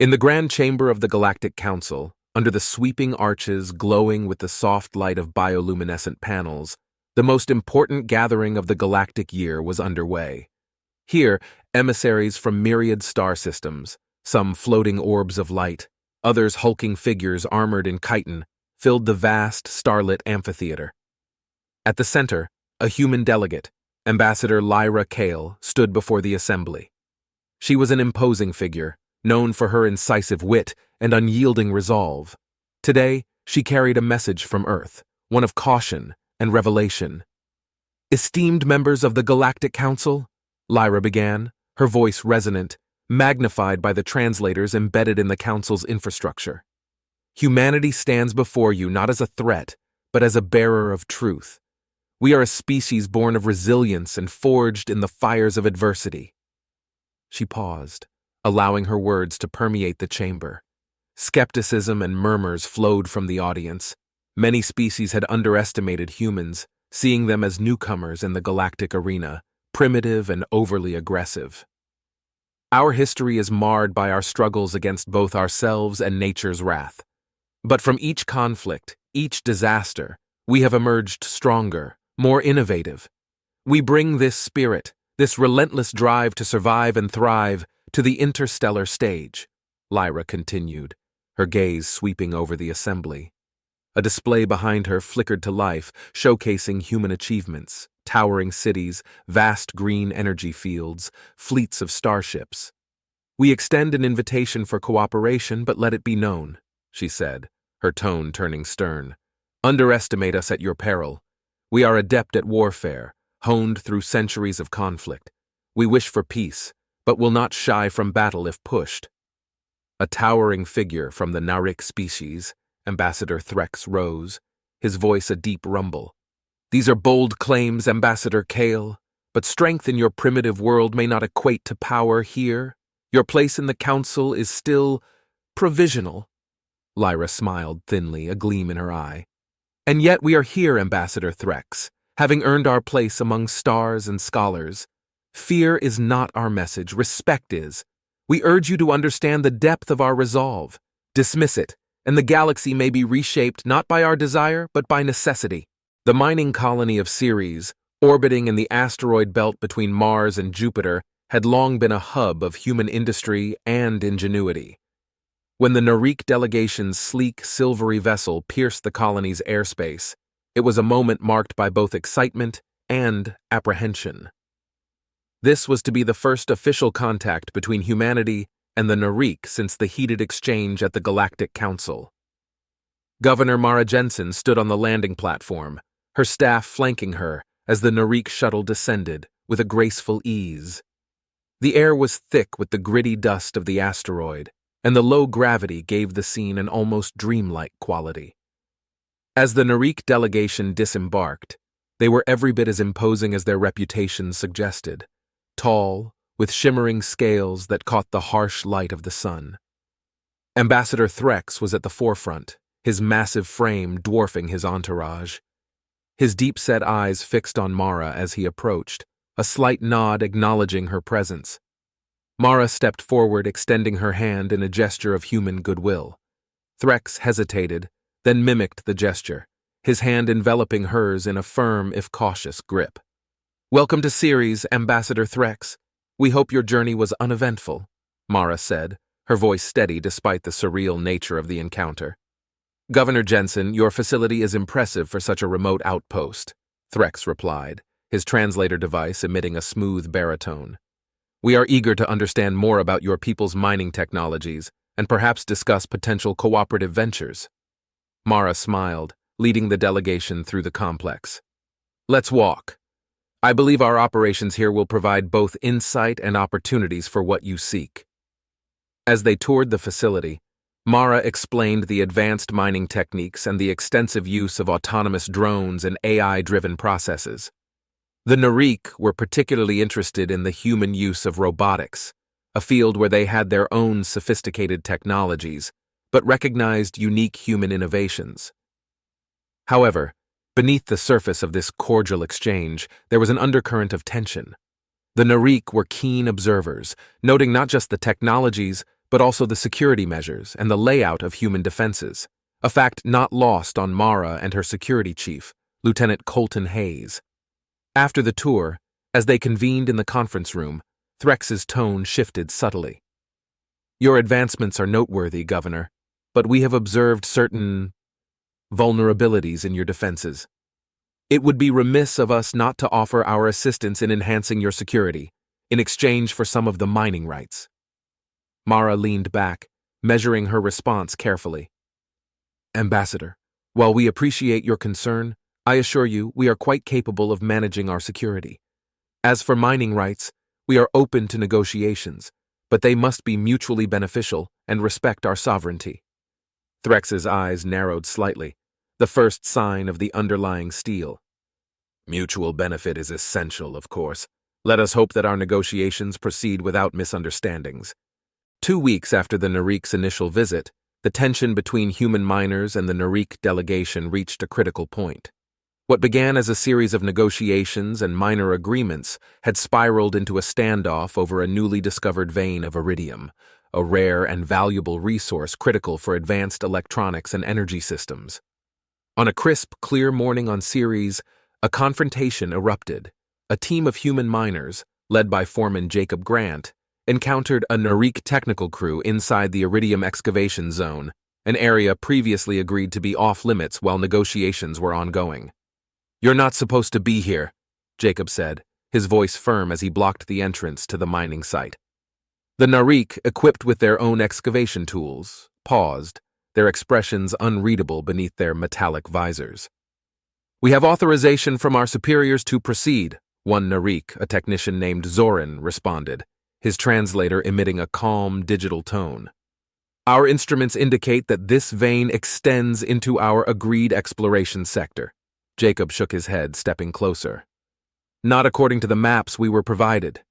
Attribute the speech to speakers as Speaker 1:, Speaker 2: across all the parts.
Speaker 1: In the grand chamber of the Galactic Council, under the sweeping arches glowing with the soft light of bioluminescent panels, the most important gathering of the galactic year was underway. Here, emissaries from myriad star systems, some floating orbs of light, others hulking figures armored in chitin, filled the vast, starlit amphitheater. At the center, a human delegate, Ambassador Lyra Kale, stood before the assembly. She was an imposing figure, known for her incisive wit and unyielding resolve. Today, she carried a message from Earth, one of caution and revelation. "Esteemed members of the Galactic Council," Lyra began, her voice resonant, magnified by the translators embedded in the Council's infrastructure. "Humanity stands before you not as a threat, but as a bearer of truth. We are a species born of resilience and forged in the fires of adversity." She paused, allowing her words to permeate the chamber. Skepticism and murmurs flowed from the audience. Many species had underestimated humans, seeing them as newcomers in the galactic arena, primitive and overly aggressive. "Our history is marred by our struggles against both ourselves and nature's wrath. But from each conflict, each disaster, we have emerged stronger, more innovative. We bring this spirit, this relentless drive to survive and thrive, to the interstellar stage," Lyra continued, her gaze sweeping over the assembly. A display behind her flickered to life, showcasing human achievements, towering cities, vast green energy fields, fleets of starships. "We extend an invitation for cooperation, but let it be known," she said, her tone turning stern. "Underestimate us at your peril. We are adept at warfare, honed through centuries of conflict. We wish for peace, but will not shy from battle if pushed." A towering figure from the Narik species, Ambassador Threx, rose, his voice a deep rumble. "These are bold claims, Ambassador Kale, but strength in your primitive world may not equate to power here. Your place in the Council is still provisional." Lyra smiled thinly, a gleam in her eye. "And yet we are here, Ambassador Threx, having earned our place among stars and scholars. Fear is not our message, respect is. We urge you to understand the depth of our resolve. Dismiss it, and the galaxy may be reshaped not by our desire, but by necessity." The mining colony of Ceres, orbiting in the asteroid belt between Mars and Jupiter, had long been a hub of human industry and ingenuity. When the Narik delegation's sleek, silvery vessel pierced the colony's airspace, it was a moment marked by both excitement and apprehension. This was to be the first official contact between humanity and the Narik since the heated exchange at the Galactic Council. Governor Mara Jensen stood on the landing platform, her staff flanking her as the Narik shuttle descended with a graceful ease. The air was thick with the gritty dust of the asteroid, and the low gravity gave the scene an almost dreamlike quality. As the Narik delegation disembarked, they were every bit as imposing as their reputations suggested. Tall, with shimmering scales that caught the harsh light of the sun. Ambassador Threx was at the forefront, his massive frame dwarfing his entourage. His deep-set eyes fixed on Mara as he approached, a slight nod acknowledging her presence. Mara stepped forward, extending her hand in a gesture of human goodwill. Threx hesitated, then mimicked the gesture, his hand enveloping hers in a firm, if cautious, grip. "Welcome to Ceres, Ambassador Threx. We hope your journey was uneventful," Mara said, her voice steady despite the surreal nature of the encounter. "Governor Jensen, your facility is impressive for such a remote outpost," Threx replied, his translator device emitting a smooth baritone. "We are eager to understand more about your people's mining technologies and perhaps discuss potential cooperative ventures." Mara smiled, leading the delegation through the complex. "Let's walk. I believe our operations here will provide both insight and opportunities for what you seek." As they toured the facility, Mara explained the advanced mining techniques and the extensive use of autonomous drones and AI-driven processes. The Narik were particularly interested in the human use of robotics, a field where they had their own sophisticated technologies, but recognized unique human innovations. However, beneath the surface of this cordial exchange, there was an undercurrent of tension. The Narik were keen observers, noting not just the technologies, but also the security measures and the layout of human defenses, a fact not lost on Mara and her security chief, Lieutenant Colton Hayes. After the tour, as they convened in the conference room, Threx's tone shifted subtly. "Your advancements are noteworthy, Governor, but we have observed certain vulnerabilities in your defenses. It would be remiss of us not to offer our assistance in enhancing your security, in exchange for some of the mining rights." Mara leaned back, measuring her response carefully. "Ambassador, while we appreciate your concern, I assure you we are quite capable of managing our security. As for mining rights, we are open to negotiations, but they must be mutually beneficial and respect our sovereignty." Threx's eyes narrowed slightly, the first sign of the underlying steel. "Mutual benefit is essential, of course. Let us hope that our negotiations proceed without misunderstandings." 2 weeks after the Narik's initial visit, the tension between human miners and the Narik delegation reached a critical point. What began as a series of negotiations and minor agreements had spiraled into a standoff over a newly discovered vein of aridium, a rare and valuable resource critical for advanced electronics and energy systems. On a crisp, clear morning on Ceres, a confrontation erupted. A team of human miners, led by Foreman Jacob Grant, encountered a Narik technical crew inside the Aridium excavation zone, an area previously agreed to be off-limits while negotiations were ongoing. "You're not supposed to be here," Jacob said, his voice firm as he blocked the entrance to the mining site. The Narik, equipped with their own excavation tools, paused, their expressions unreadable beneath their metallic visors. "We have authorization from our superiors to proceed," one Narik, a technician named Zoran, responded, his translator emitting a calm, digital tone. "Our instruments indicate that this vein extends into our agreed exploration sector." Jacob shook his head, stepping closer. "Not according to the maps we were provided.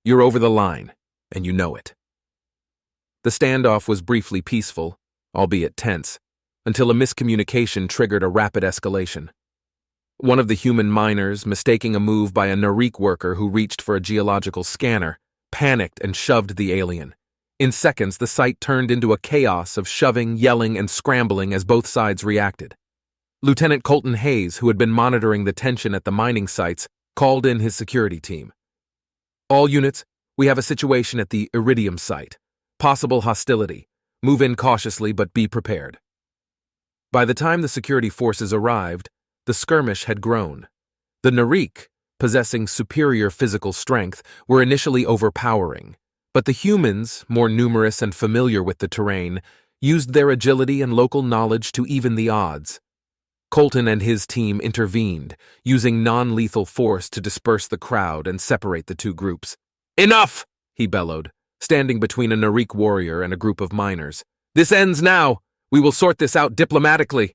Speaker 1: You're over the line, and you know it." The standoff was briefly peaceful, albeit tense, until a miscommunication triggered a rapid escalation. One of the human miners, mistaking a move by a Narik worker who reached for a geological scanner, panicked and shoved the alien. In seconds, the site turned into a chaos of shoving, yelling, and scrambling as both sides reacted. Lieutenant Colton Hayes, who had been monitoring the tension at the mining sites, called in his security team. "All units, we have a situation at the Iridium site. Possible hostility. Move in cautiously, but be prepared." By the time the security forces arrived, the skirmish had grown. The Narik, possessing superior physical strength, were initially overpowering, but the humans, more numerous and familiar with the terrain, used their agility and local knowledge to even the odds. Colton and his team intervened, using non-lethal force to disperse the crowd and separate the two groups. "Enough!" he bellowed, standing between a Narik warrior and a group of miners. "This ends now! We will sort this out diplomatically!"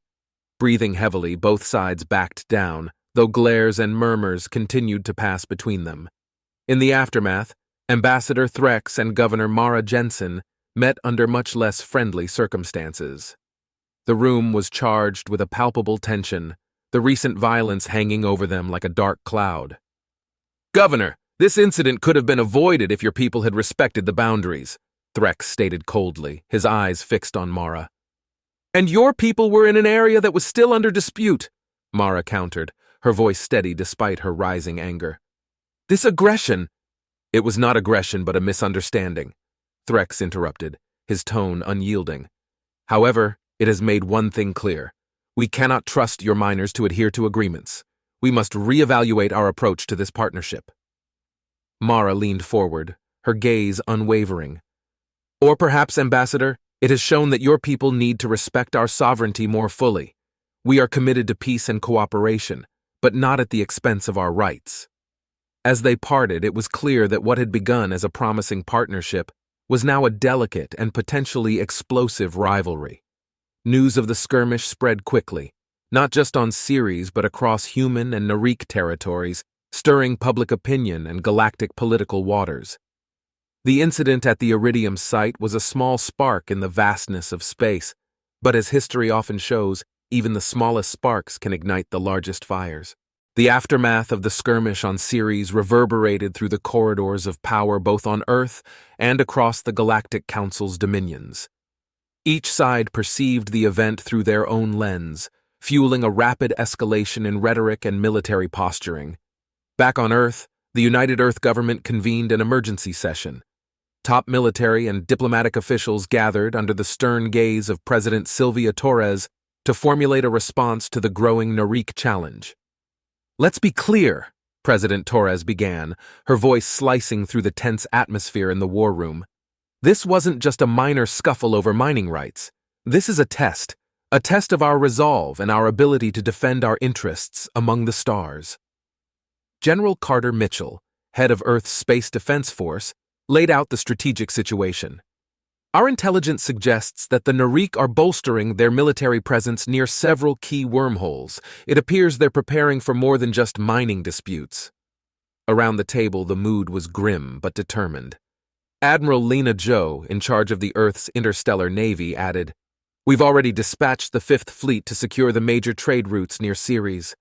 Speaker 1: Breathing heavily, both sides backed down, though glares and murmurs continued to pass between them. In the aftermath, Ambassador Threx and Governor Mara Jensen met under much less friendly circumstances. The room was charged with a palpable tension, the recent violence hanging over them like a dark cloud. "Governor, this incident could have been avoided if your people had respected the boundaries," Threx stated coldly, his eyes fixed on Mara. "And your people were in an area that was still under dispute," Mara countered, her voice steady despite her rising anger. "This aggression—" "It was not aggression but a misunderstanding," Threx interrupted, his tone unyielding. "However, it has made one thing clear. We cannot trust your miners to adhere to agreements. We must reevaluate our approach to this partnership." Mara leaned forward, her gaze unwavering. "Or perhaps, Ambassador, it has shown that your people need to respect our sovereignty more fully. We are committed to peace and cooperation, but not at the expense of our rights." As they parted, it was clear that what had begun as a promising partnership was now a delicate and potentially explosive rivalry. News of the skirmish spread quickly, not just on Ceres but across human and Narik territories, stirring public opinion and galactic political waters. The incident at the Aridium site was a small spark in the vastness of space, but as history often shows, even the smallest sparks can ignite the largest fires. The aftermath of the skirmish on Ceres reverberated through the corridors of power both on Earth and across the Galactic Council's dominions. Each side perceived the event through their own lens, fueling a rapid escalation in rhetoric and military posturing. Back on Earth, the United Earth government convened an emergency session. Top military and diplomatic officials gathered under the stern gaze of President Sylvia Torres to formulate a response to the growing Narik challenge. "Let's be clear," President Torres began, her voice slicing through the tense atmosphere in the war room. "This wasn't just a minor scuffle over mining rights. This is a test of our resolve and our ability to defend our interests among the stars." General Carter Mitchell, head of Earth's Space Defense Force, laid out the strategic situation. "Our intelligence suggests that the Narik are bolstering their military presence near several key wormholes. It appears they're preparing for more than just mining disputes." Around the table, the mood was grim but determined. Admiral Lena Joe, in charge of the Earth's interstellar navy, added, "We've already dispatched the Fifth Fleet to secure the major trade routes near Ceres.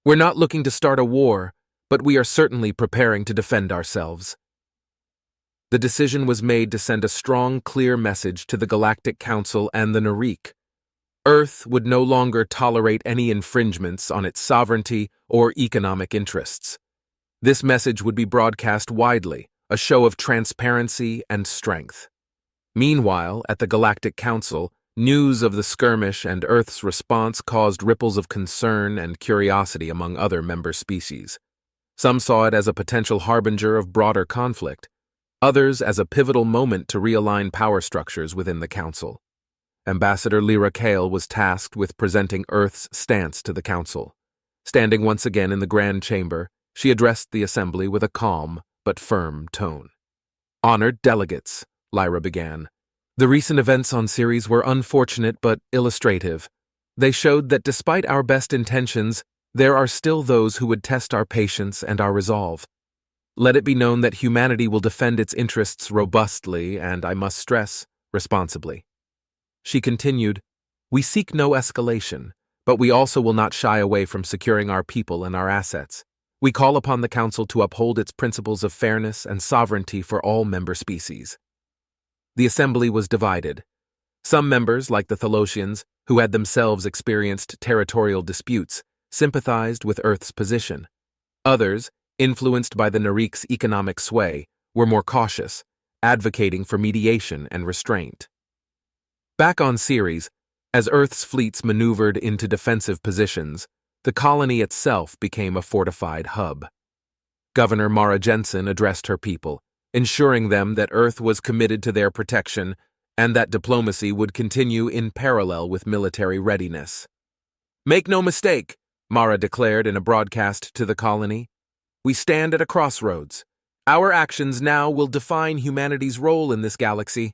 Speaker 1: We're not looking to start a war, but we are certainly preparing to defend ourselves." The decision was made to send a strong, clear message to the Galactic Council and the Narik. Earth would no longer tolerate any infringements on its sovereignty or economic interests. This message would be broadcast widely, a show of transparency and strength. Meanwhile, at the Galactic Council, news of the skirmish and Earth's response caused ripples of concern and curiosity among other member species. Some saw it as a potential harbinger of broader conflict, others as a pivotal moment to realign power structures within the Council. Ambassador Lyra Kale was tasked with presenting Earth's stance to the Council. Standing once again in the Grand Chamber, she addressed the Assembly with a calm but firm tone. "Honored delegates," Lyra began, "the recent events on Ceres were unfortunate but illustrative. They showed that despite our best intentions, there are still those who would test our patience and our resolve. Let it be known that humanity will defend its interests robustly and, I must stress, responsibly." She continued, "We seek no escalation, but we also will not shy away from securing our people and our assets. We call upon the Council to uphold its principles of fairness and sovereignty for all member species." The Assembly was divided. Some members, like the Thalosians, who had themselves experienced territorial disputes, sympathized with Earth's position. Others, influenced by the Narik's economic sway, were more cautious, advocating for mediation and restraint. Back on Ceres, as Earth's fleets maneuvered into defensive positions, the colony itself became a fortified hub. Governor Mara Jensen addressed her people, ensuring them that Earth was committed to their protection and that diplomacy would continue in parallel with military readiness. "Make no mistake," Mara declared in a broadcast to the colony, "we stand at a crossroads. Our actions now will define humanity's role in this galaxy.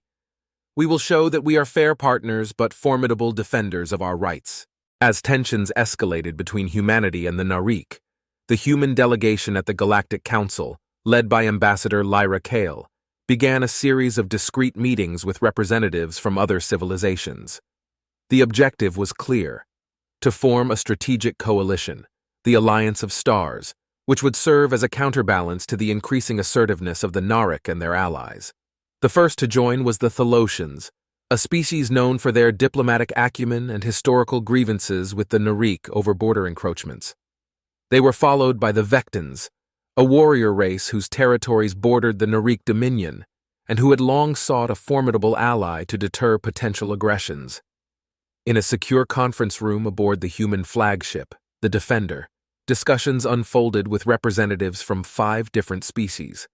Speaker 1: We will show that we are fair partners but formidable defenders of our rights." As tensions escalated between humanity and the Narik, the human delegation at the Galactic Council, led by Ambassador Lyra Kale, began a series of discreet meetings with representatives from other civilizations. The objective was clear: to form a strategic coalition, the Alliance of Stars, which would serve as a counterbalance to the increasing assertiveness of the Narik and their allies. The first to join was the Thalosians, a species known for their diplomatic acumen and historical grievances with the Narik over border encroachments. They were followed by the Vectans, a warrior race whose territories bordered the Narik dominion and who had long sought a formidable ally to deter potential aggressions. In a secure conference room aboard the human flagship, the Defender, discussions unfolded with representatives from 5 different species.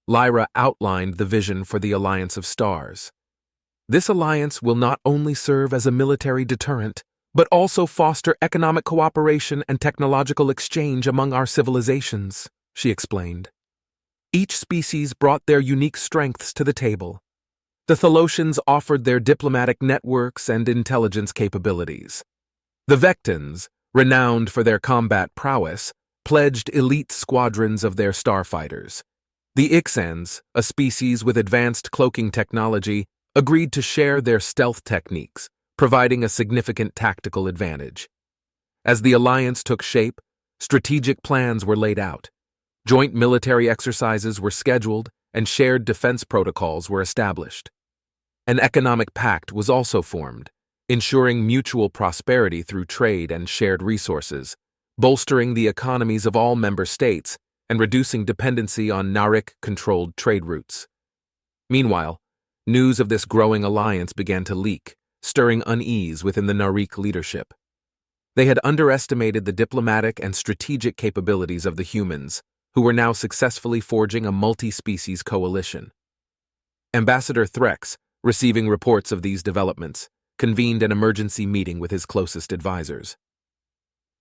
Speaker 1: Lyra outlined the vision for the Alliance of Stars. This alliance will not only serve as a military deterrent, but also foster economic cooperation and technological exchange among our civilizations, she explained. Each species brought their unique strengths to the table. The Thalosians offered their diplomatic networks and intelligence capabilities. The Vectans, renowned for their combat prowess, pledged elite squadrons of their starfighters. The Ixans, a species with advanced cloaking technology, agreed to share their stealth techniques, providing a significant tactical advantage. As the alliance took shape, Strategic plans were laid out. Joint military exercises were scheduled, and shared defense protocols were established. An economic pact was also formed, ensuring mutual prosperity through trade and shared resources, bolstering the economies of all member states and reducing dependency on Narik-controlled trade routes. Meanwhile, news of this growing alliance began to leak, stirring unease within the Narik leadership. They had underestimated the diplomatic and strategic capabilities of the humans, who were now successfully forging a multi-species coalition. Ambassador Threx, receiving reports of these developments, convened an emergency meeting with his closest advisors.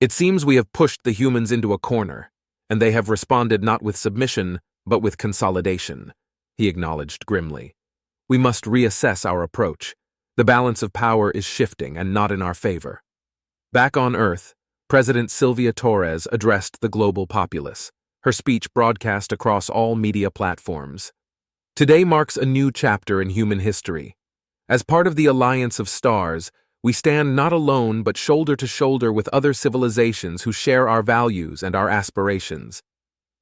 Speaker 1: "It seems we have pushed the humans into a corner, and they have responded not with submission, but with consolidation," he acknowledged grimly. "We must reassess our approach. The balance of power is shifting and not in our favor." Back on Earth, President Sylvia Torres addressed the global populace, her speech broadcast across all media platforms. "Today marks a new chapter in human history. As part of the Alliance of Stars, we stand not alone but shoulder to shoulder with other civilizations who share our values and our aspirations.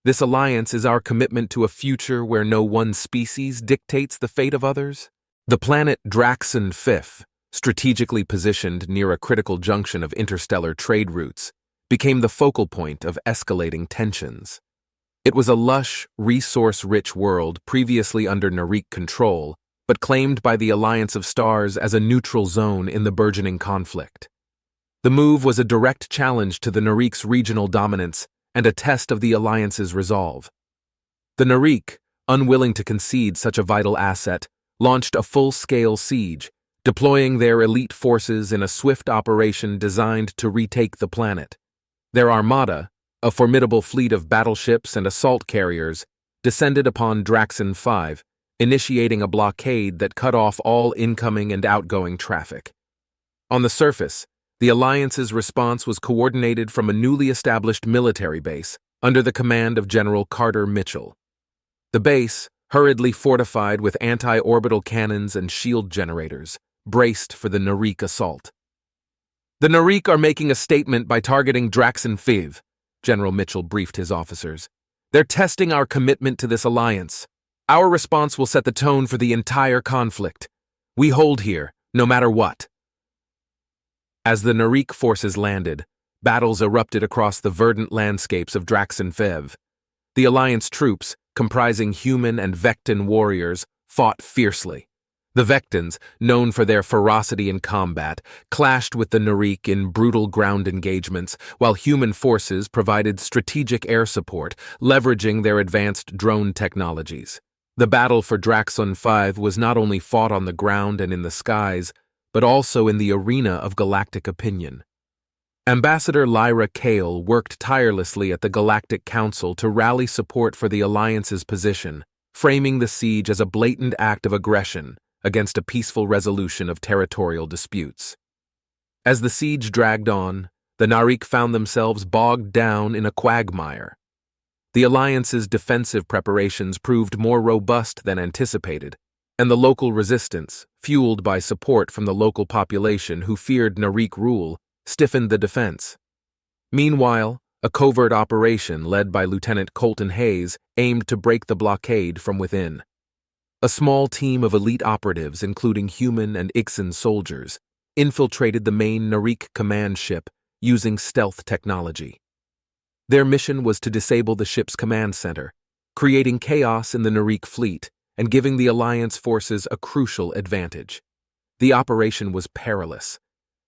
Speaker 1: This alliance is our commitment to a future where no one species dictates the fate of others." The planet Draxon 5, strategically positioned near a critical junction of interstellar trade routes, became the focal point of escalating tensions. It was a lush, resource-rich world previously under Narik control, but claimed by the Alliance of Stars as a neutral zone in the burgeoning conflict. The move was a direct challenge to the Narik's regional dominance and a test of the Alliance's resolve. The Narik, unwilling to concede such a vital asset, launched a full-scale siege, deploying their elite forces in a swift operation designed to retake the planet. Their armada, a formidable fleet of battleships and assault carriers, descended upon Draxon 5, initiating a blockade that cut off all incoming and outgoing traffic. On the surface, the Alliance's response was coordinated from a newly established military base under the command of General Carter Mitchell. The base, hurriedly fortified with anti-orbital cannons and shield generators, braced for the Narik assault. "The Narik are making a statement by targeting Draxon 5, General Mitchell briefed his officers. "They're testing our commitment to this alliance. Our response will set the tone for the entire conflict. We hold here, no matter what." As the Narik forces landed, battles erupted across the verdant landscapes of Draxon 5. The Alliance troops, comprising human and Vectan warriors, fought fiercely. The Vectans, known for their ferocity in combat, clashed with the Narik in brutal ground engagements, while human forces provided strategic air support, leveraging their advanced drone technologies. The battle for Draxon 5 was not only fought on the ground and in the skies, but also in the arena of galactic opinion. Ambassador Lyra Kale worked tirelessly at the Galactic Council to rally support for the Alliance's position, framing the siege as a blatant act of aggression against a peaceful resolution of territorial disputes. As the siege dragged on, the Narik found themselves bogged down in a quagmire. The Alliance's defensive preparations proved more robust than anticipated, and the local resistance, fueled by support from the local population who feared Narik rule, stiffened the defense. Meanwhile, a covert operation led by Lieutenant Colton Hayes aimed to break the blockade from within. A small team of elite operatives, including human and Ixan soldiers, infiltrated the main Narik command ship using stealth technology. Their mission was to disable the ship's command center, creating chaos in the Narik fleet and giving the Alliance forces a crucial advantage. The operation was perilous.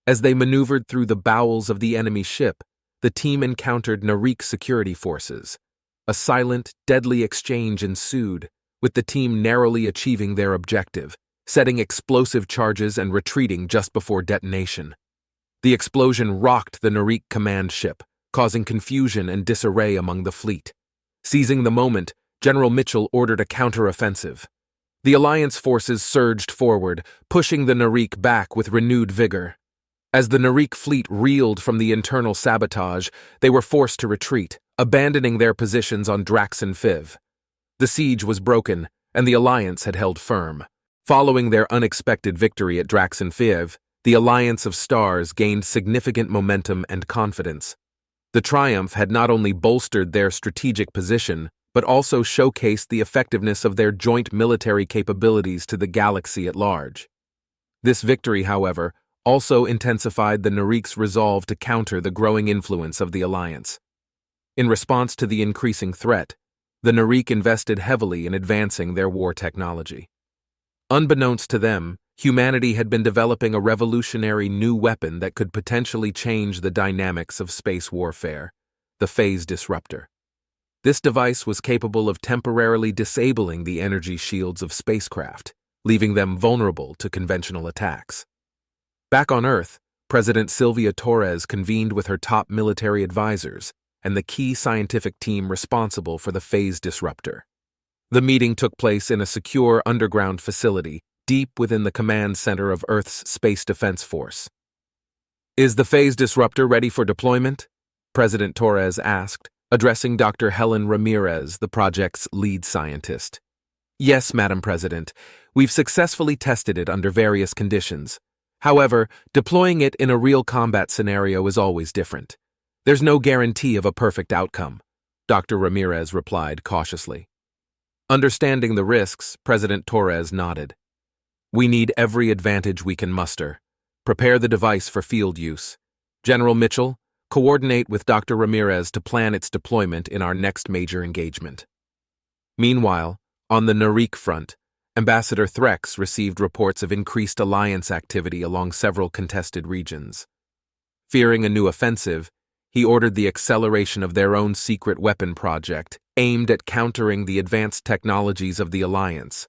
Speaker 1: As they maneuvered through the bowels of the enemy ship, the team encountered Narik security forces. A silent, deadly exchange ensued, with the team narrowly achieving their objective, setting explosive charges and retreating just before detonation. The explosion rocked the Narik command ship, causing confusion and disarray among the fleet. Seizing the moment, General Mitchell ordered a counteroffensive. The Alliance forces surged forward, pushing the Narik back with renewed vigor. As the Narik fleet reeled from the internal sabotage, they were forced to retreat, abandoning their positions on Draxon 5. The siege was broken, and the Alliance had held firm. Following their unexpected victory at Draxon 5, the Alliance of Stars gained significant momentum and confidence. The triumph had not only bolstered their strategic position, but also showcased the effectiveness of their joint military capabilities to the galaxy at large. This victory, however, also intensified the Narik's resolve to counter the growing influence of the Alliance. In response to the increasing threat, the Narik invested heavily in advancing their war technology. Unbeknownst to them, humanity had been developing a revolutionary new weapon that could potentially change the dynamics of space warfare, the phase disruptor. This device was capable of temporarily disabling the energy shields of spacecraft, leaving them vulnerable to conventional attacks. Back on Earth, President Sylvia Torres convened with her top military advisors and the key scientific team responsible for the phase disruptor. The meeting took place in a secure underground facility deep within the command center of Earth's Space Defense Force. "Is the phase disruptor ready for deployment?" President Torres asked, addressing Dr. Helen Ramirez, the project's lead scientist. "Yes, Madam President. We've successfully tested it under various conditions. However, deploying it in a real combat scenario is always different. There's no guarantee of a perfect outcome," Dr. Ramirez replied cautiously. Understanding the risks, President Torres nodded. "We need every advantage we can muster. Prepare the device for field use. General Mitchell, coordinate with Dr. Ramirez to plan its deployment in our next major engagement." Meanwhile, on the Narik front, Ambassador Threx received reports of increased alliance activity along several contested regions. Fearing a new offensive, he ordered the acceleration of their own secret weapon project, aimed at countering the advanced technologies of the Alliance.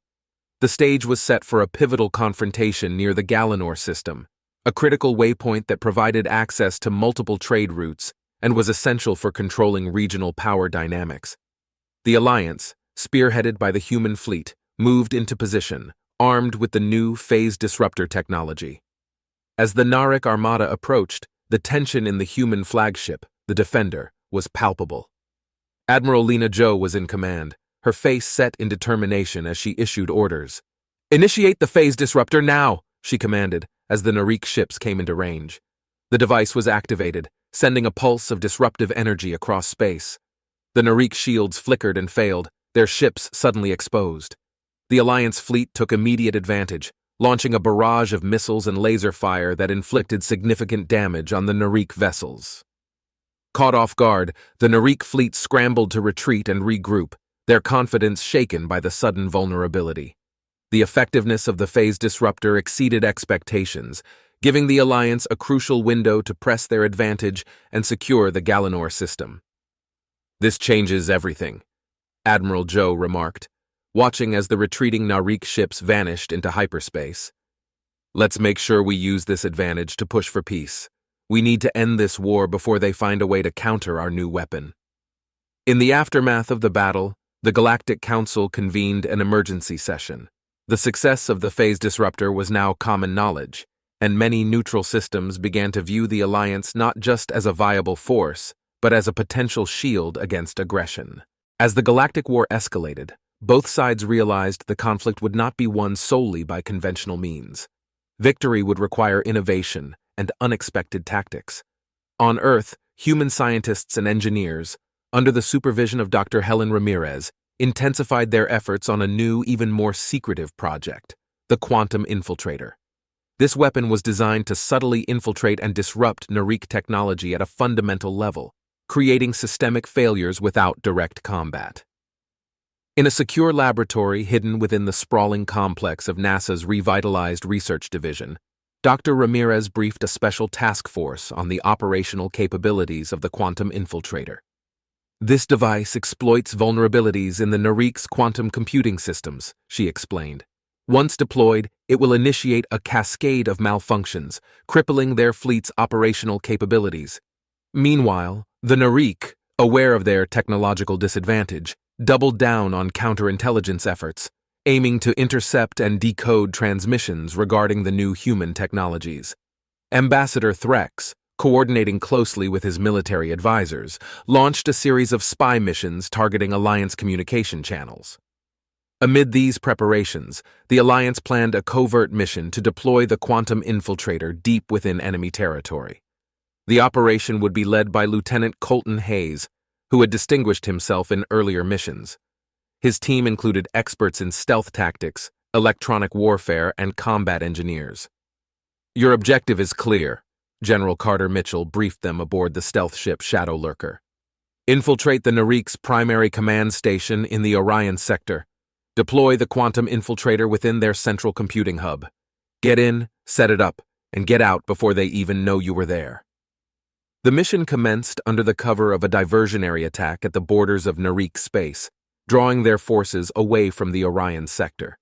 Speaker 1: The stage was set for a pivotal confrontation near the Galanor system, a critical waypoint that provided access to multiple trade routes and was essential for controlling regional power dynamics. The Alliance, spearheaded by the human fleet, moved into position, armed with the new phase disruptor technology. As the Narik armada approached, the tension in the human flagship, the Defender, was palpable. Admiral Lena Jo was in command, her face set in determination as she issued orders. "Initiate the phase disruptor now," she commanded, as the Narik ships came into range. The device was activated, sending a pulse of disruptive energy across space. The Narik shields flickered and failed, their ships suddenly exposed. The Alliance fleet took immediate advantage, launching a barrage of missiles and laser fire that inflicted significant damage on the Narik vessels. Caught off guard, the Narik fleet scrambled to retreat and regroup, their confidence shaken by the sudden vulnerability. The effectiveness of the phase disruptor exceeded expectations, giving the Alliance a crucial window to press their advantage and secure the Galanor system. "This changes everything," Admiral Jo remarked, watching as the retreating Narik ships vanished into hyperspace. "Let's make sure we use this advantage to push for peace. We need to end this war before they find a way to counter our new weapon." In the aftermath of the battle, the Galactic Council convened an emergency session. The success of the phase disruptor was now common knowledge, and many neutral systems began to view the Alliance not just as a viable force, but as a potential shield against aggression. As the Galactic War escalated, both sides realized the conflict would not be won solely by conventional means. Victory would require innovation and unexpected tactics. On Earth, human scientists and engineers, under the supervision of Dr. Helen Ramirez, intensified their efforts on a new, even more secretive project, the quantum infiltrator. This weapon was designed to subtly infiltrate and disrupt Narik technology at a fundamental level, creating systemic failures without direct combat. In a secure laboratory hidden within the sprawling complex of NASA's revitalized research division, Dr. Ramirez briefed a special task force on the operational capabilities of the quantum infiltrator. "This device exploits vulnerabilities in the Narik's quantum computing systems," she explained. "Once deployed, it will initiate a cascade of malfunctions, crippling their fleet's operational capabilities. Meanwhile, the Narik, aware of their technological disadvantage, doubled down on counterintelligence efforts, aiming to intercept and decode transmissions regarding the new human technologies. Ambassador Threx, coordinating closely with his military advisors, launched a series of spy missions targeting Alliance communication channels. Amid these preparations, the Alliance planned a covert mission to deploy the quantum infiltrator deep within enemy territory. The operation would be led by Lieutenant Colton Hayes, who had distinguished himself in earlier missions. His team included experts in stealth tactics, electronic warfare, and combat engineers. "Your objective is clear," General Carter Mitchell briefed them aboard the stealth ship Shadow Lurker. "Infiltrate the Narik's primary command station in the Orion sector. Deploy the quantum infiltrator within their central computing hub. Get in, set it up, and get out before they even know you were there." The mission commenced under the cover of a diversionary attack at the borders of Narik space, drawing their forces away from the Orion sector.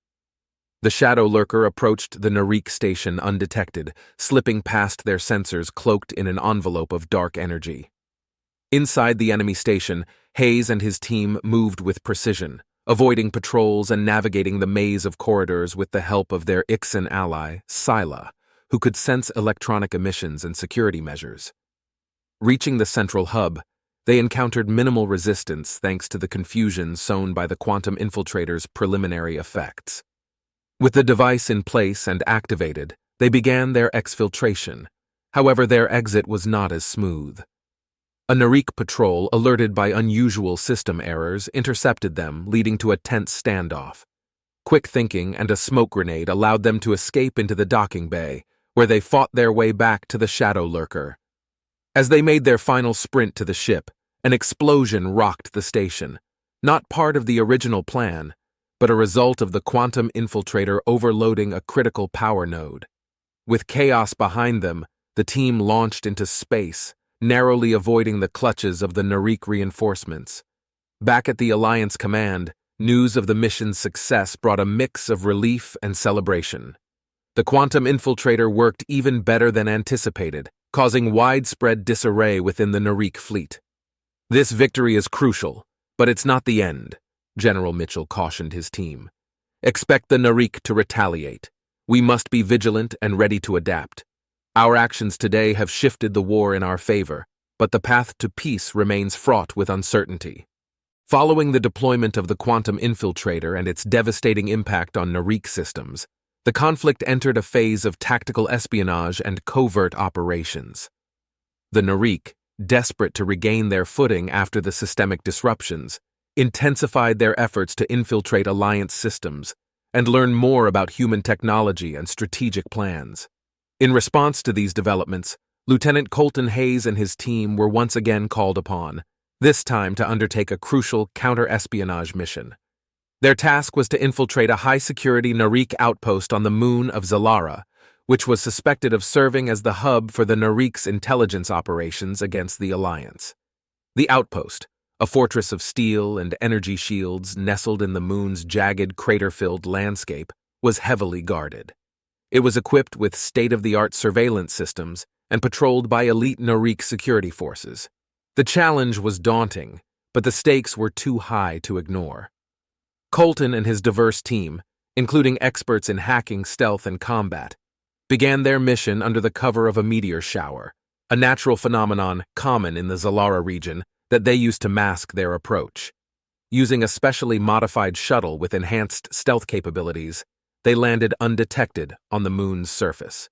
Speaker 1: The Shadow Lurker approached the Narik station undetected, slipping past their sensors cloaked in an envelope of dark energy. Inside the enemy station, Hayes and his team moved with precision, avoiding patrols and navigating the maze of corridors with the help of their Ixan ally, Scylla, who could sense electronic emissions and security measures. Reaching the central hub, they encountered minimal resistance thanks to the confusion sown by the quantum infiltrator's preliminary effects. With the device in place and activated, they began their exfiltration. However, their exit was not as smooth. A Narik patrol, alerted by unusual system errors, intercepted them, leading to a tense standoff. Quick thinking and a smoke grenade allowed them to escape into the docking bay, where they fought their way back to the Shadow Lurker. As they made their final sprint to the ship, an explosion rocked the station, not part of the original plan, but a result of the quantum infiltrator overloading a critical power node. With chaos behind them, the team launched into space, narrowly avoiding the clutches of the Narik reinforcements. Back at the Alliance command, news of the mission's success brought a mix of relief and celebration. The quantum infiltrator worked even better than anticipated, causing widespread disarray within the Narik fleet. "This victory is crucial, but it's not the end," General Mitchell cautioned his team. "Expect the Narik to retaliate. We must be vigilant and ready to adapt. Our actions today have shifted the war in our favor, but the path to peace remains fraught with uncertainty." Following the deployment of the quantum infiltrator and its devastating impact on Narik systems, the conflict entered a phase of tactical espionage and covert operations. The Narik, desperate to regain their footing after the systemic disruptions, intensified their efforts to infiltrate Alliance systems and learn more about human technology and strategic plans. In response to these developments, Lieutenant Colton Hayes and his team were once again called upon, this time to undertake a crucial counter-espionage mission. Their task was to infiltrate a high-security Narik outpost on the moon of Zalara, which was suspected of serving as the hub for the Narik's intelligence operations against the Alliance. The outpost, a fortress of steel and energy shields nestled in the moon's jagged, crater-filled landscape, was heavily guarded. It was equipped with state-of-the-art surveillance systems and patrolled by elite Narik security forces. The challenge was daunting, but the stakes were too high to ignore. Colton and his diverse team, including experts in hacking, stealth, and combat, began their mission under the cover of a meteor shower, a natural phenomenon common in the Zalara region that they used to mask their approach. Using a specially modified shuttle with enhanced stealth capabilities, they landed undetected on the moon's surface.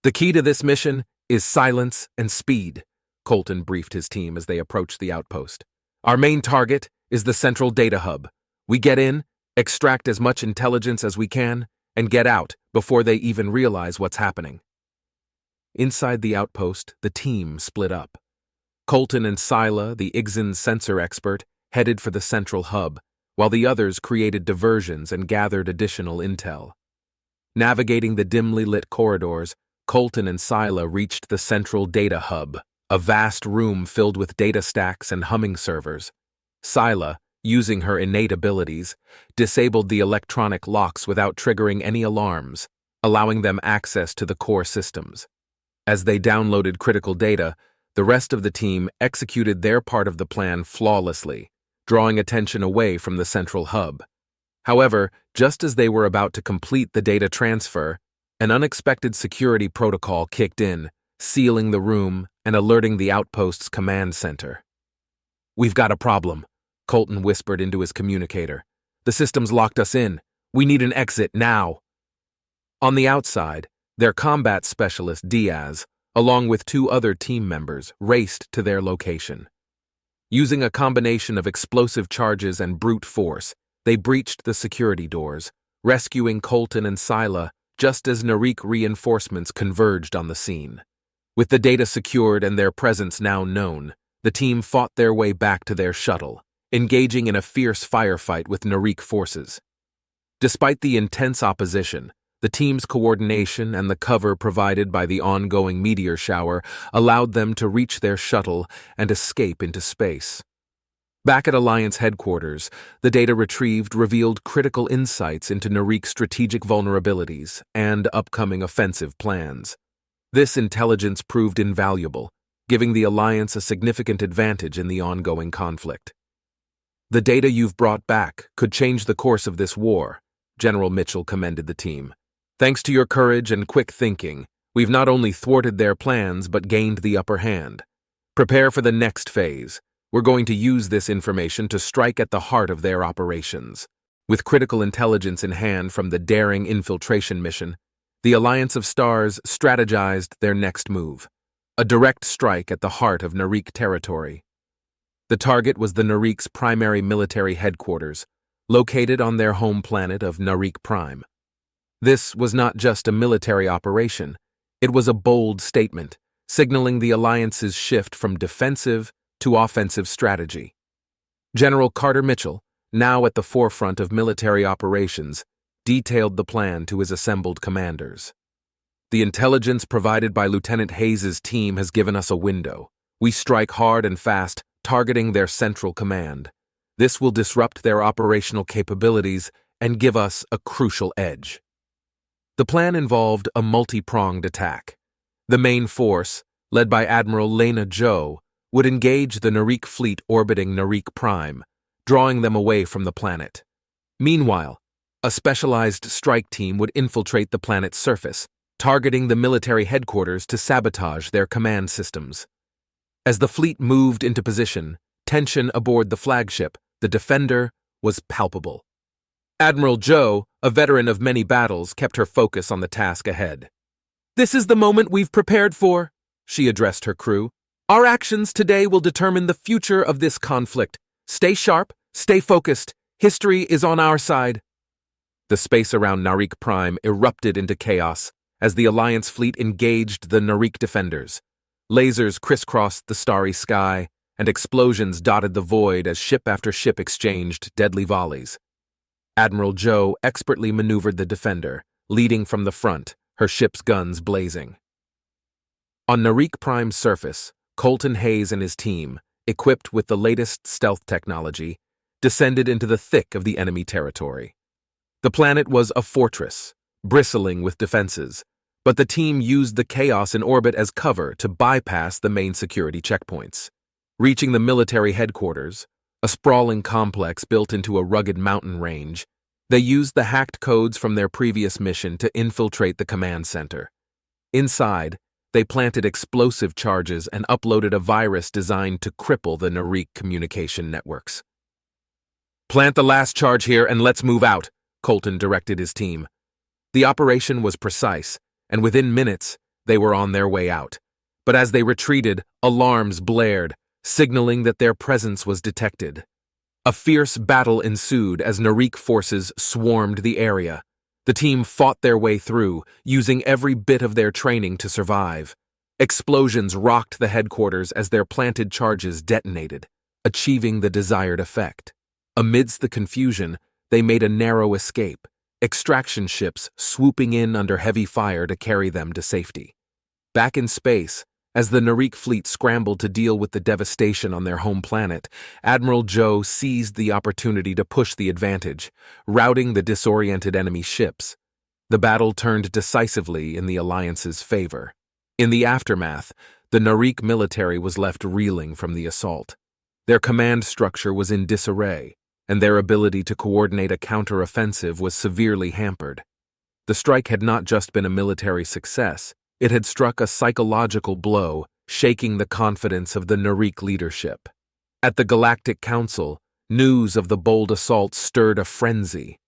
Speaker 1: "The key to this mission is silence and speed," Colton briefed his team as they approached the outpost. "Our main target is the central data hub. We get in, extract as much intelligence as we can, and get out before they even realize what's happening." Inside the outpost, the team split up. Colton and Scylla, the Ixan sensor expert, headed for the central hub, while the others created diversions and gathered additional intel. Navigating the dimly lit corridors, Colton and Scylla reached the central data hub, a vast room filled with data stacks and humming servers. Scylla, using her innate abilities, disabled the electronic locks without triggering any alarms, allowing them access to the core systems. As they downloaded critical data, the rest of the team executed their part of the plan flawlessly, drawing attention away from the central hub. However, just as they were about to complete the data transfer, an unexpected security protocol kicked in, sealing the room and alerting the outpost's command center. "We've got a problem," Colton whispered into his communicator. "The system's locked us in. We need an exit now." On the outside, their combat specialist, Diaz, along with 2 other team members, raced to their location. Using a combination of explosive charges and brute force, they breached the security doors, rescuing Colton and Scylla just as Narik reinforcements converged on the scene. With the data secured and their presence now known, the team fought their way back to their shuttle, engaging in a fierce firefight with Narik forces. Despite the intense opposition, the team's coordination and the cover provided by the ongoing meteor shower allowed them to reach their shuttle and escape into space. Back at Alliance headquarters, the data retrieved revealed critical insights into Narik's strategic vulnerabilities and upcoming offensive plans. This intelligence proved invaluable, giving the Alliance a significant advantage in the ongoing conflict. "The data you've brought back could change the course of this war," General Mitchell commended the team. "Thanks to your courage and quick thinking, we've not only thwarted their plans but gained the upper hand. Prepare for the next phase. We're going to use this information to strike at the heart of their operations." With critical intelligence in hand from the daring infiltration mission, the Alliance of Stars strategized their next move, a direct strike at the heart of Narik territory. The target was the Narik's primary military headquarters, located on their home planet of Narik Prime. This was not just a military operation, it was a bold statement, signaling the Alliance's shift from defensive to offensive strategy. General Carter Mitchell, now at the forefront of military operations, detailed the plan to his assembled commanders. "The intelligence provided by Lieutenant Hayes's team has given us a window. We strike hard and fast, targeting their central command. This will disrupt their operational capabilities and give us a crucial edge." The plan involved a multi-pronged attack. The main force, led by Admiral Lena Joe, would engage the Narik fleet orbiting Narik Prime, drawing them away from the planet. Meanwhile, a specialized strike team would infiltrate the planet's surface, targeting the military headquarters to sabotage their command systems. As the fleet moved into position, tension aboard the flagship, the Defender, was palpable. Admiral Joe, a veteran of many battles, kept her focus on the task ahead. "This is the moment we've prepared for," she addressed her crew. "Our actions today will determine the future of this conflict. Stay sharp, stay focused. History is on our side." The space around Narik Prime erupted into chaos as the Alliance fleet engaged the Narik defenders. Lasers crisscrossed the starry sky, and explosions dotted the void as ship after ship exchanged deadly volleys. Admiral Joe expertly maneuvered the Defender, leading from the front, her ship's guns blazing. On Narik Prime's surface, Colton Hayes and his team, equipped with the latest stealth technology, descended into the thick of the enemy territory. The planet was a fortress, bristling with defenses, but the team used the chaos in orbit as cover to bypass the main security checkpoints. Reaching the military headquarters, a sprawling complex built into a rugged mountain range, they used the hacked codes from their previous mission to infiltrate the command center. Inside, they planted explosive charges and uploaded a virus designed to cripple the Narik communication networks. "Plant the last charge here and let's move out," Colton directed his team. The operation was precise, and within minutes, they were on their way out. But as they retreated, alarms blared, signaling that their presence was detected. A fierce battle ensued as Narik forces swarmed the area. The team fought their way through, using every bit of their training to survive. Explosions rocked the headquarters as their planted charges detonated, achieving the desired effect. Amidst the confusion, they made a narrow escape, extraction ships swooping in under heavy fire to carry them to safety. Back in space, as the Narik fleet scrambled to deal with the devastation on their home planet, Admiral Joe seized the opportunity to push the advantage, routing the disoriented enemy ships. The battle turned decisively in the Alliance's favor. In the aftermath, the Narik military was left reeling from the assault. Their command structure was in disarray, and their ability to coordinate a counter-offensive was severely hampered. The strike had not just been a military success, it had struck a psychological blow, shaking the confidence of the Narik leadership. At the Galactic Council, news of the bold assault stirred a frenzy.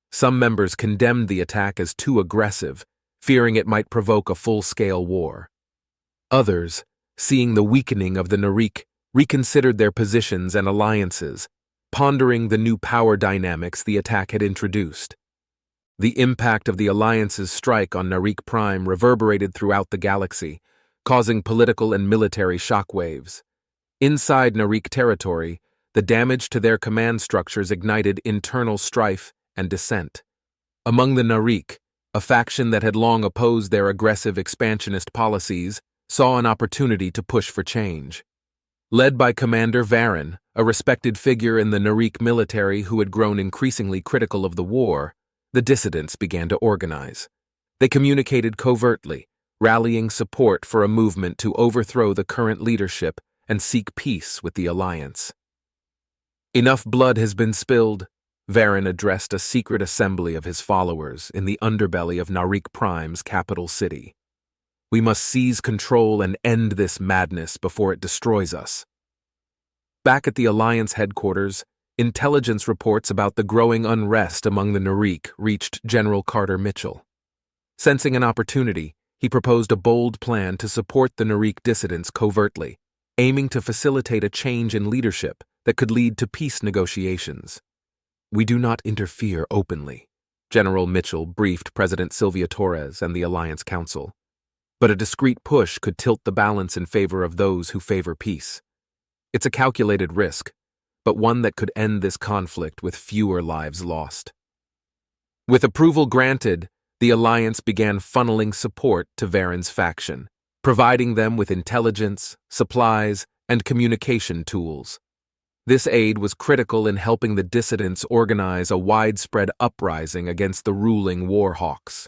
Speaker 1: Some members condemned the attack as too aggressive, fearing it might provoke a full-scale war. Others, seeing the weakening of the Narik, reconsidered their positions and alliances, pondering the new power dynamics the attack had introduced. The impact of the Alliance's strike on Narik Prime reverberated throughout the galaxy, causing political and military shockwaves. Inside Narik territory, the damage to their command structures ignited internal strife and dissent. Among the Narik, a faction that had long opposed their aggressive expansionist policies saw an opportunity to push for change. Led by Commander Varen, a respected figure in the Narik military who had grown increasingly critical of the war, the dissidents began to organize. They communicated covertly, rallying support for a movement to overthrow the current leadership and seek peace with the Alliance. Enough blood has been spilled, Varen addressed a secret assembly of his followers in the underbelly of Narik Prime's capital city. We must seize control and end this madness before it destroys us. Back at the Alliance headquarters, intelligence reports about the growing unrest among the Narik reached General Carter Mitchell. Sensing an opportunity, he proposed a bold plan to support the Narik dissidents covertly, aiming to facilitate a change in leadership that could lead to peace negotiations. "We do not interfere openly," General Mitchell briefed President Sylvia Torres and the Alliance Council. "But a discreet push could tilt the balance in favor of those who favor peace. It's a calculated risk, but one that could end this conflict with fewer lives lost." With approval granted, the Alliance began funneling support to Varen's faction, providing them with intelligence, supplies, and communication tools. This aid was critical in helping the dissidents organize a widespread uprising against the ruling war hawks.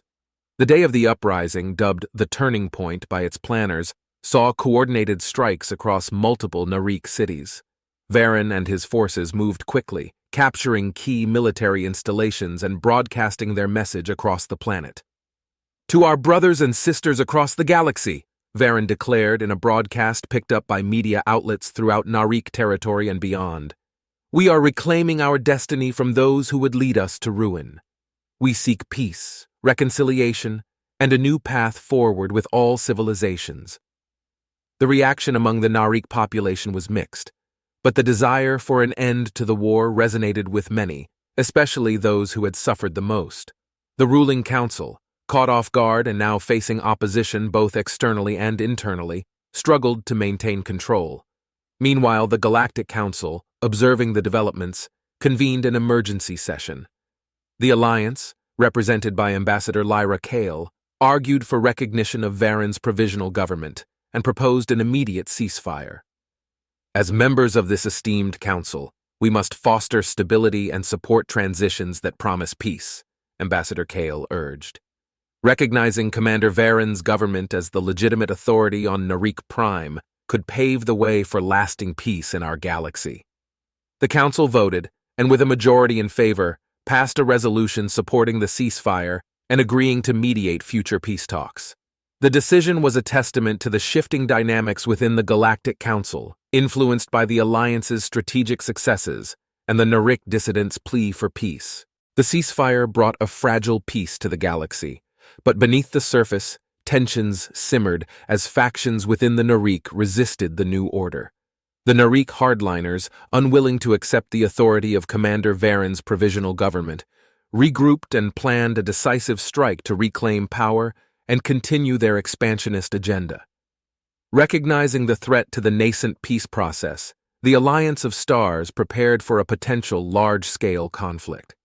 Speaker 1: The day of the uprising, dubbed the Turning Point by its planners, saw coordinated strikes across multiple Narik cities. Varen and his forces moved quickly, capturing key military installations and broadcasting their message across the planet. "To our brothers and sisters across the galaxy," Varen declared in a broadcast picked up by media outlets throughout Narik territory and beyond, "we are reclaiming our destiny from those who would lead us to ruin. We seek peace, reconciliation, and a new path forward with all civilizations." The reaction among the Narik population was mixed, but the desire for an end to the war resonated with many, especially those who had suffered the most. The ruling council, caught off guard and now facing opposition both externally and internally, struggled to maintain control. Meanwhile, the Galactic Council, observing the developments, convened an emergency session. The Alliance, represented by Ambassador Lyra Kale, argued for recognition of Varen's provisional government and proposed an immediate ceasefire. "As members of this esteemed council, we must foster stability and support transitions that promise peace," Ambassador Kale urged. Recognizing Commander Varen's government as the legitimate authority on Narik Prime could pave the way for lasting peace in our galaxy. The council voted, and with a majority in favor, passed a resolution supporting the ceasefire and agreeing to mediate future peace talks. The decision was a testament to the shifting dynamics within the Galactic Council, influenced by the Alliance's strategic successes and the Narik dissidents' plea for peace. The ceasefire brought a fragile peace to the galaxy, but beneath the surface, tensions simmered as factions within the Narik resisted the new order. The Narik hardliners, unwilling to accept the authority of Commander Varen's provisional government, regrouped and planned a decisive strike to reclaim power and continue their expansionist agenda. Recognizing the threat to the nascent peace process, the Alliance of Stars prepared for a potential large-scale conflict.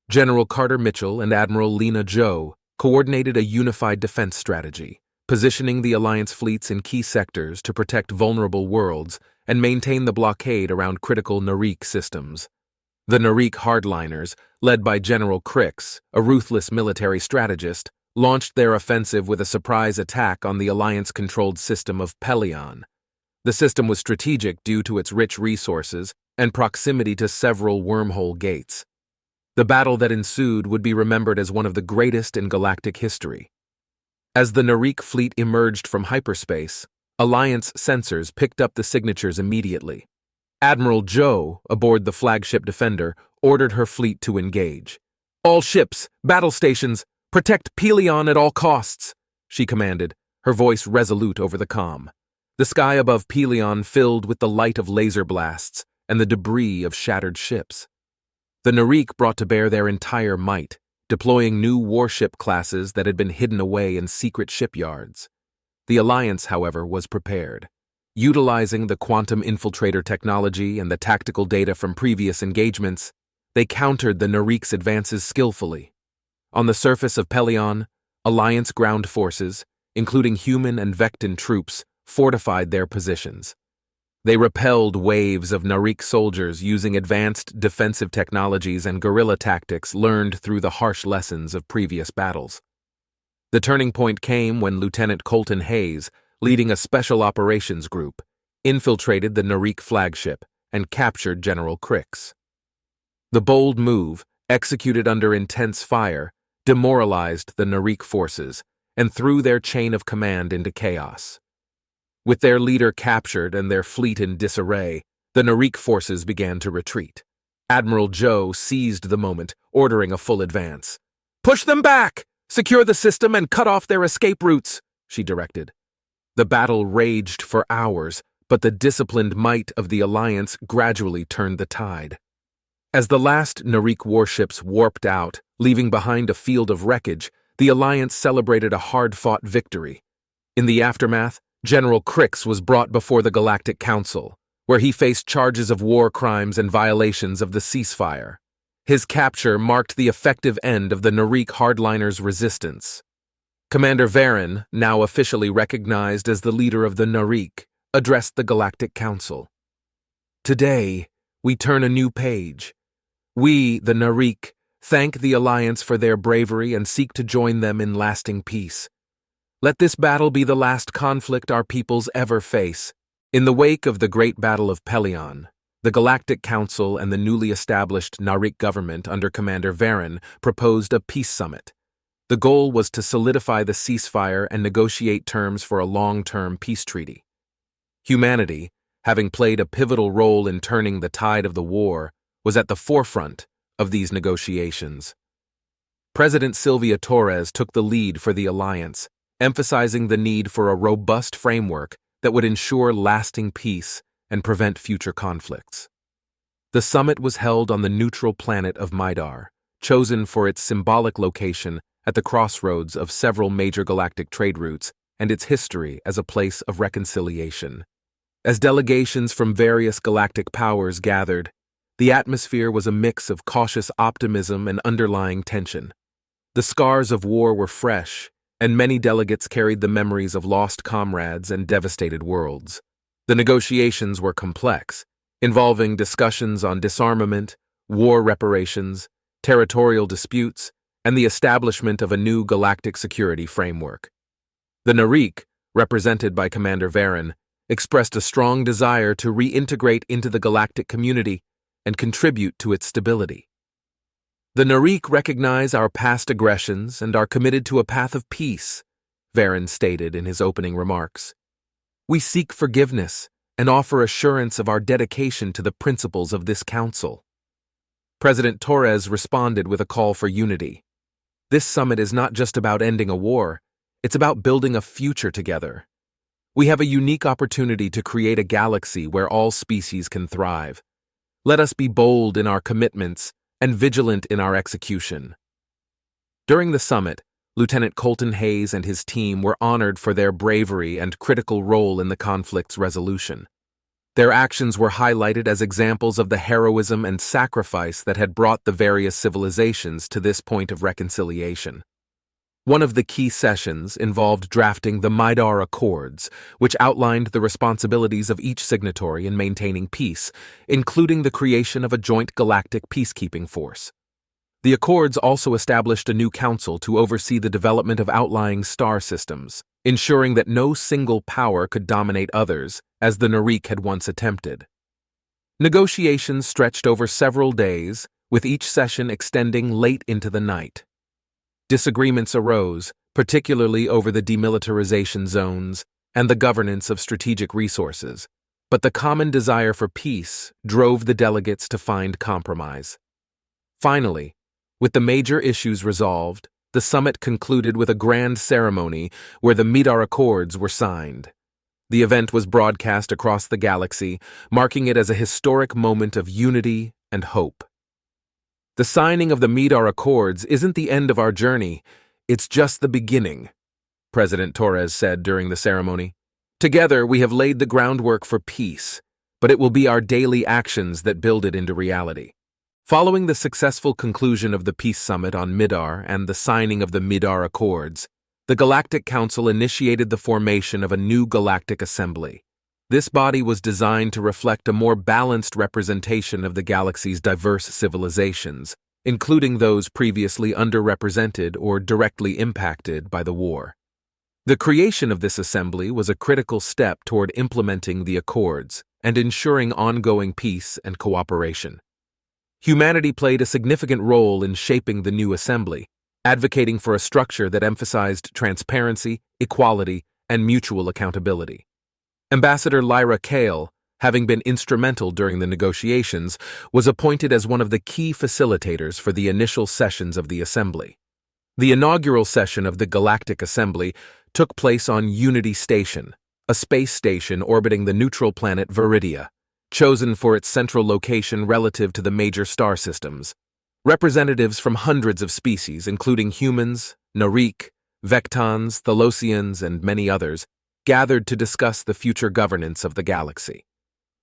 Speaker 1: General Carter Mitchell and Admiral Lena Joe coordinated a unified defense strategy, positioning the Alliance fleets in key sectors to protect vulnerable worlds and maintain the blockade around critical Narik systems. The Narik hardliners, led by General Crix, a ruthless military strategist, launched their offensive with a surprise attack on the Alliance-controlled system of Pelon. The system was strategic due to its rich resources and proximity to several wormhole gates. The battle that ensued would be remembered as one of the greatest in galactic history. As the Narik fleet emerged from hyperspace, Alliance sensors picked up the signatures immediately. Admiral Joe, aboard the flagship Defender, ordered her fleet to engage. "All ships, battle stations, protect Pelon at all costs," she commanded, her voice resolute over the comm. The sky above Pelon filled with the light of laser blasts and the debris of shattered ships. The Narik brought to bear their entire might, deploying new warship classes that had been hidden away in secret shipyards. The Alliance, however, was prepared. Utilizing the quantum infiltrator technology and the tactical data from previous engagements, they countered the Narik's advances skillfully. On the surface of Pelon, Alliance ground forces, including human and Vectan troops, fortified their positions. They repelled waves of Narik soldiers using advanced defensive technologies and guerrilla tactics learned through the harsh lessons of previous battles. The turning point came when Lieutenant Colton Hayes, leading a special operations group, infiltrated the Narik flagship and captured General Crix. The bold move, executed under intense fire, demoralized the Narik forces and threw their chain of command into chaos. With their leader captured and their fleet in disarray, the Narik forces began to retreat. Admiral Joe seized the moment, ordering a full advance. "Push them back! Secure the system and cut off their escape routes," she directed. The battle raged for hours, but the disciplined might of the Alliance gradually turned the tide. As the last Narik warships warped out, leaving behind a field of wreckage, the Alliance celebrated a hard-fought victory. In the aftermath, General Crix was brought before the Galactic Council, where he faced charges of war crimes and violations of the ceasefire. His capture marked the effective end of the Narik hardliners' resistance. Commander Varen, now officially recognized as the leader of the Narik, addressed the Galactic Council. "Today, we turn a new page. We, the Narik, thank the Alliance for their bravery and seek to join them in lasting peace. Let this battle be the last conflict our peoples ever face." In the wake of the Great Battle of Pelon, the Galactic Council and the newly established Narik government under Commander Varen proposed a peace summit. The goal was to solidify the ceasefire and negotiate terms for a long-term peace treaty. Humanity, having played a pivotal role in turning the tide of the war, was at the forefront of these negotiations. President Sylvia Torres took the lead for the Alliance, emphasizing the need for a robust framework that would ensure lasting peace and prevent future conflicts. The summit was held on the neutral planet of Maidar, chosen for its symbolic location at the crossroads of several major galactic trade routes and its history as a place of reconciliation. As delegations from various galactic powers gathered, the atmosphere was a mix of cautious optimism and underlying tension. The scars of war were fresh, and many delegates carried the memories of lost comrades and devastated worlds. The negotiations were complex, involving discussions on disarmament, war reparations, territorial disputes, and the establishment of a new galactic security framework. The Narik, represented by Commander Varen, expressed a strong desire to reintegrate into the galactic community and contribute to its stability. "The Narik recognize our past aggressions and are committed to a path of peace," Varen stated in his opening remarks. "We seek forgiveness and offer assurance of our dedication to the principles of this council." President Torres responded with a call for unity. "This summit is not just about ending a war, it's about building a future together. We have a unique opportunity to create a galaxy where all species can thrive. Let us be bold in our commitments and vigilant in our execution." During the summit, Lieutenant Colton Hayes and his team were honored for their bravery and critical role in the conflict's resolution. Their actions were highlighted as examples of the heroism and sacrifice that had brought the various civilizations to this point of reconciliation. One of the key sessions involved drafting the Maidar Accords, which outlined the responsibilities of each signatory in maintaining peace, including the creation of a joint galactic peacekeeping force. The Accords also established a new council to oversee the development of outlying star systems, ensuring that no single power could dominate others, as the Narik had once attempted. Negotiations stretched over several days, with each session extending late into the night. Disagreements arose, particularly over the demilitarization zones and the governance of strategic resources, but the common desire for peace drove the delegates to find compromise. Finally, with the major issues resolved, the summit concluded with a grand ceremony where the Maidar Accords were signed. The event was broadcast across the galaxy, marking it as a historic moment of unity and hope. The signing of the Maidar Accords isn't the end of our journey, it's just the beginning, President Torres said during the ceremony. Together, we have laid the groundwork for peace, but it will be our daily actions that build it into reality. Following the successful conclusion of the Peace Summit on Maidar and the signing of the Maidar Accords, the Galactic Council initiated the formation of a new Galactic Assembly. This body was designed to reflect a more balanced representation of the galaxy's diverse civilizations, including those previously underrepresented or directly impacted by the war. The creation of this assembly was a critical step toward implementing the Accords and ensuring ongoing peace and cooperation. Humanity played a significant role in shaping the new assembly, advocating for a structure that emphasized transparency, equality, and mutual accountability. Ambassador Lyra Kale, having been instrumental during the negotiations, was appointed as one of the key facilitators for the initial sessions of the Assembly. The inaugural session of the Galactic Assembly took place on Unity Station, a space station orbiting the neutral planet Viridia, chosen for its central location relative to the major star systems. Representatives from hundreds of species, including humans, Narik, Vectons, Thalosians, and many others, gathered to discuss the future governance of the galaxy.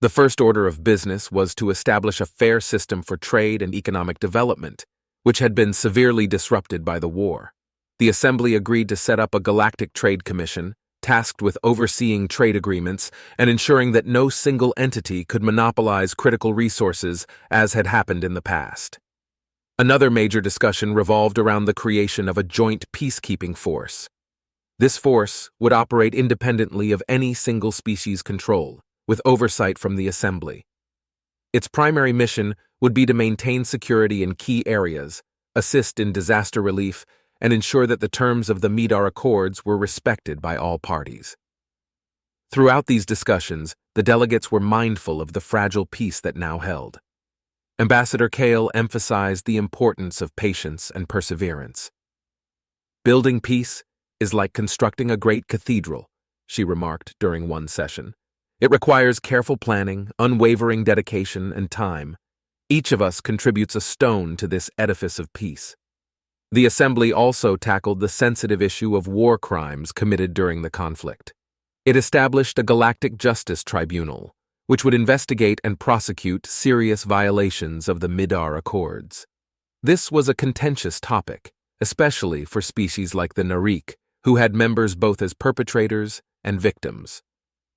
Speaker 1: The first order of business was to establish a fair system for trade and economic development, which had been severely disrupted by the war. The Assembly agreed to set up a Galactic Trade Commission, tasked with overseeing trade agreements and ensuring that no single entity could monopolize critical resources as had happened in the past. Another major discussion revolved around the creation of a joint peacekeeping force. This force would operate independently of any single species control, with oversight from the Assembly. Its primary mission would be to maintain security in key areas, assist in disaster relief, and ensure that the terms of the Maidar Accords were respected by all parties. Throughout these discussions, the delegates were mindful of the fragile peace that now held. Ambassador Kale emphasized the importance of patience and perseverance. Building peace is like constructing a great cathedral, she remarked during one session. It requires careful planning, unwavering dedication, and time. Each of us contributes a stone to this edifice of peace. The Assembly also tackled the sensitive issue of war crimes committed during the conflict. It established a Galactic Justice Tribunal, which would investigate and prosecute serious violations of the Maidar Accords. This was a contentious topic, especially for species like the Narik, who had members both as perpetrators and victims.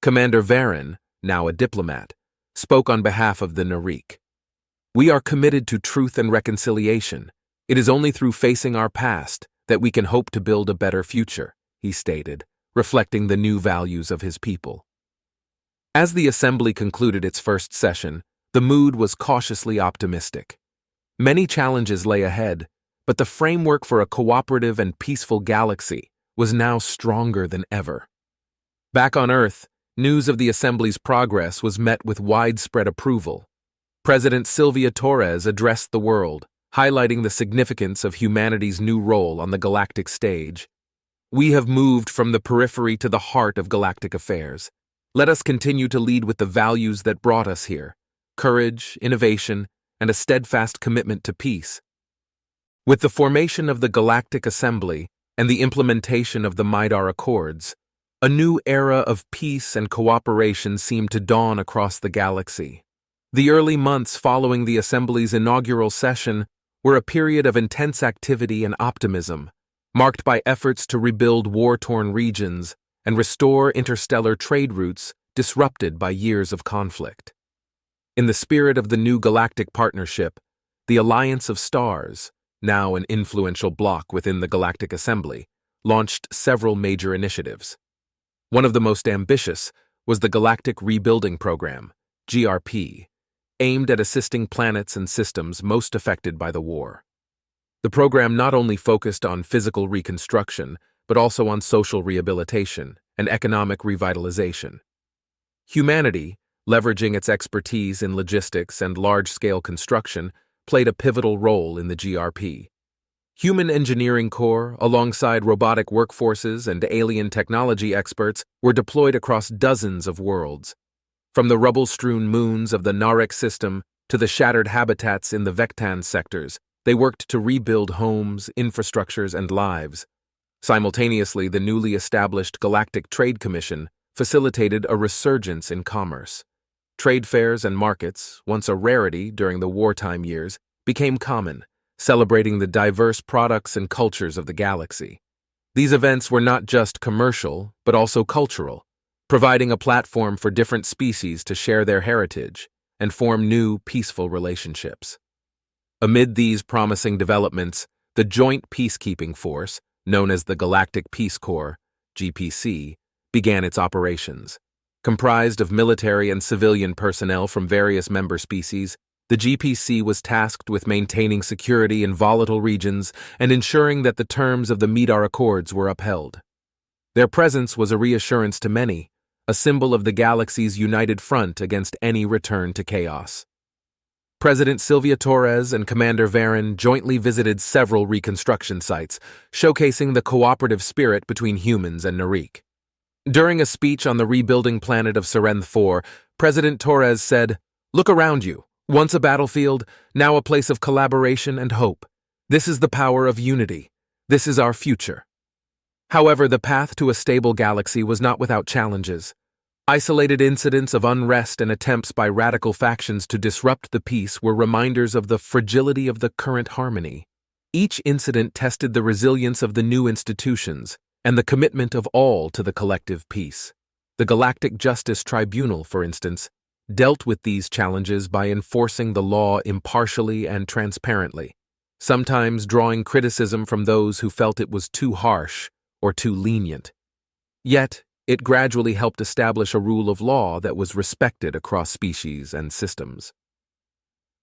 Speaker 1: Commander Varen, now a diplomat, spoke on behalf of the Narik. "We are committed to truth and reconciliation. It is only through facing our past that we can hope to build a better future," he stated, reflecting the new values of his people. As the Assembly concluded its first session, the mood was cautiously optimistic. Many challenges lay ahead, but the framework for a cooperative and peaceful galaxy was now stronger than ever. Back on Earth, news of the Assembly's progress was met with widespread approval. President Sylvia Torres addressed the world, highlighting the significance of humanity's new role on the galactic stage. "We have moved from the periphery to the heart of galactic affairs. Let us continue to lead with the values that brought us here: courage, innovation, and a steadfast commitment to peace." With the formation of the Galactic Assembly and the implementation of the Maidar Accords, a new era of peace and cooperation seemed to dawn across the galaxy. The early months following the Assembly's inaugural session were a period of intense activity and optimism, marked by efforts to rebuild war-torn regions and restore interstellar trade routes disrupted by years of conflict. In the spirit of the new galactic partnership, the Alliance of Stars, now an influential bloc within the Galactic Assembly, launched several major initiatives. One of the most ambitious was the Galactic Rebuilding Program, GRP, aimed at assisting planets and systems most affected by the war. The program not only focused on physical reconstruction, but also on social rehabilitation and economic revitalization. Humanity, leveraging its expertise in logistics and large-scale construction, played a pivotal role in the GRP. Human engineering corps, alongside robotic workforces and alien technology experts, were deployed across dozens of worlds. From the rubble-strewn moons of the Narik system to the shattered habitats in the Vectan sectors, they worked to rebuild homes, infrastructures, and lives. Simultaneously, the newly established Galactic Trade Commission facilitated a resurgence in commerce. Trade fairs and markets, once a rarity during the wartime years, became common, celebrating the diverse products and cultures of the galaxy. These events were not just commercial, but also cultural, providing a platform for different species to share their heritage and form new, peaceful relationships. Amid these promising developments, the Joint Peacekeeping Force, known as the Galactic Peace Corps, GPC, began its operations. Comprised of military and civilian personnel from various member species, the GPC was tasked with maintaining security in volatile regions and ensuring that the terms of the Maidar Accords were upheld. Their presence was a reassurance to many, a symbol of the galaxy's united front against any return to chaos. President Sylvia Torres and Commander Varen jointly visited several Reconstruction sites, showcasing the cooperative spirit between humans and Narik. During a speech on the rebuilding planet of Serenth 4, President Torres said, "Look around you. Once a battlefield, now a place of collaboration and hope. This is the power of unity. This is our future." However, the path to a stable galaxy was not without challenges. Isolated incidents of unrest and attempts by radical factions to disrupt the peace were reminders of the fragility of the current harmony. Each incident tested the resilience of the new institutions and the commitment of all to the collective peace. The Galactic Justice Tribunal, for instance, dealt with these challenges by enforcing the law impartially and transparently, sometimes drawing criticism from those who felt it was too harsh or too lenient. Yet, it gradually helped establish a rule of law that was respected across species and systems.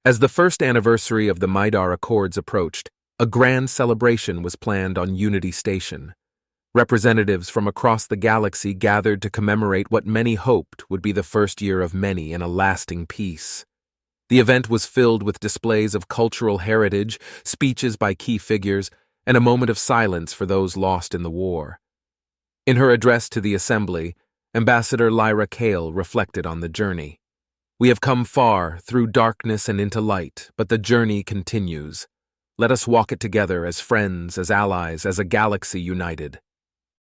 Speaker 1: As the first anniversary of the Maidar Accords approached, a grand celebration was planned on Unity Station. Representatives from across the galaxy gathered to commemorate what many hoped would be the first year of many in a lasting peace. The event was filled with displays of cultural heritage, speeches by key figures, and a moment of silence for those lost in the war. In her address to the Assembly, Ambassador Lyra Kale reflected on the journey. "We have come far, through darkness and into light, but the journey continues. Let us walk it together as friends, as allies, as a galaxy united."